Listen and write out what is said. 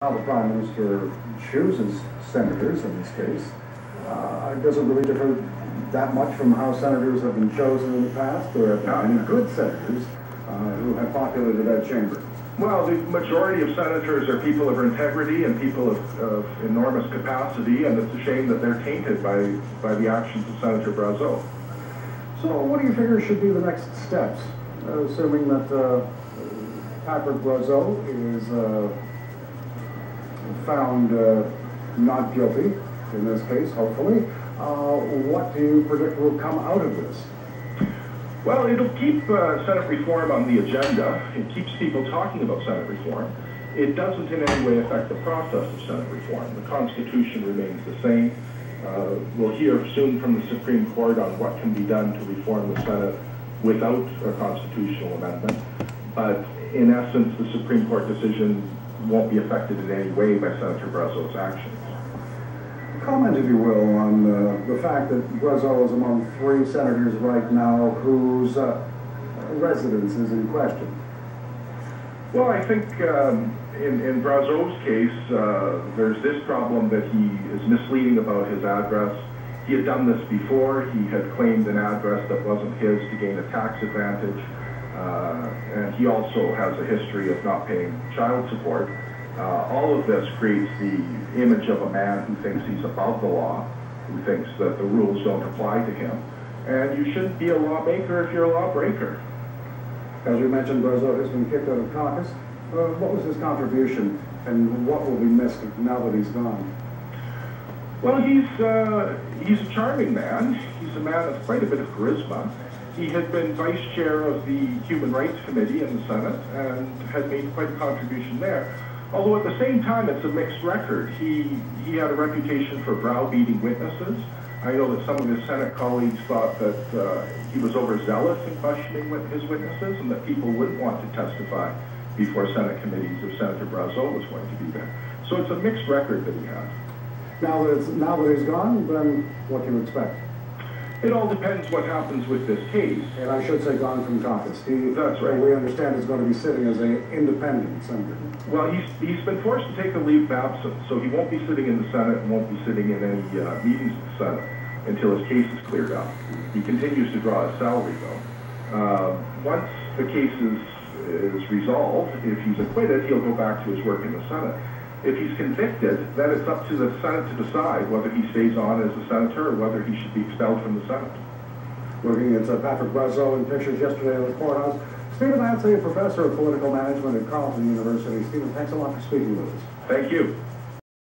How the Prime Minister chooses senators in this case doesn't really differ that much from how senators have been chosen in the past. There have been many good senators who have populated that chamber. Well, the majority of senators are people of integrity and people of enormous capacity, and it's a shame that they're tainted by the actions of Senator Brazeau. So what do you figure should be the next steps, assuming that Patrick Brazeau is found not guilty in this case, hopefully? What do you predict will come out of this? Well, it'll keep Senate reform on the agenda. It keeps people talking about Senate reform. It doesn't in any way affect the process of Senate reform. The Constitution remains the same. We'll hear soon from the Supreme Court on what can be done to reform the Senate without a constitutional amendment. But in essence, the Supreme Court decision won't be affected in any way by Senator Brazeau's actions. Comment, if you will, on the fact that Brazeau is among 3 senators right now whose residence is in question. Well, I think in Brazeau's case, there's this problem that he is misleading about his address. He had done this before. He had claimed an address that wasn't his to gain a tax advantage. And he also has a history of not paying child support. All of this creates the image of a man who thinks he's above the law, who thinks that the rules don't apply to him. And you shouldn't be a lawmaker if you're a lawbreaker. As you mentioned, Brazeau has been kicked out of caucus. What was his contribution, and what will be missed now that he's gone? Well, he's a charming man. He's a man of quite a bit of charisma. He had been vice chair of the Human Rights Committee in the Senate and had made quite a contribution there. Although at the same time, it's a mixed record. He had a reputation for browbeating witnesses. I know that some of his Senate colleagues thought that he was overzealous in questioning his witnesses and that people wouldn't want to testify before Senate committees if Senator Brazeau was going to be there. So it's a mixed record that he has. Now that he's gone, then what do you expect? It all depends what happens with this case. And I should say gone from caucus. That's right. We understand he's going to be sitting as an independent senator. Well, he's been forced to take a leave of absence, so he won't be sitting in the Senate and won't be sitting in any meetings of the Senate until his case is cleared up. He continues to draw his salary, though. Once the case is resolved, if he's acquitted, he'll go back to his work in the Senate. If he's convicted, then it's up to the Senate to decide whether he stays on as a senator or whether he should be expelled from the Senate. Looking at Patrick Brazeau in pictures yesterday at the courthouse. Stephen Ansey, a professor of political management at Carleton University. Stephen, thanks a lot for speaking with us. Thank you.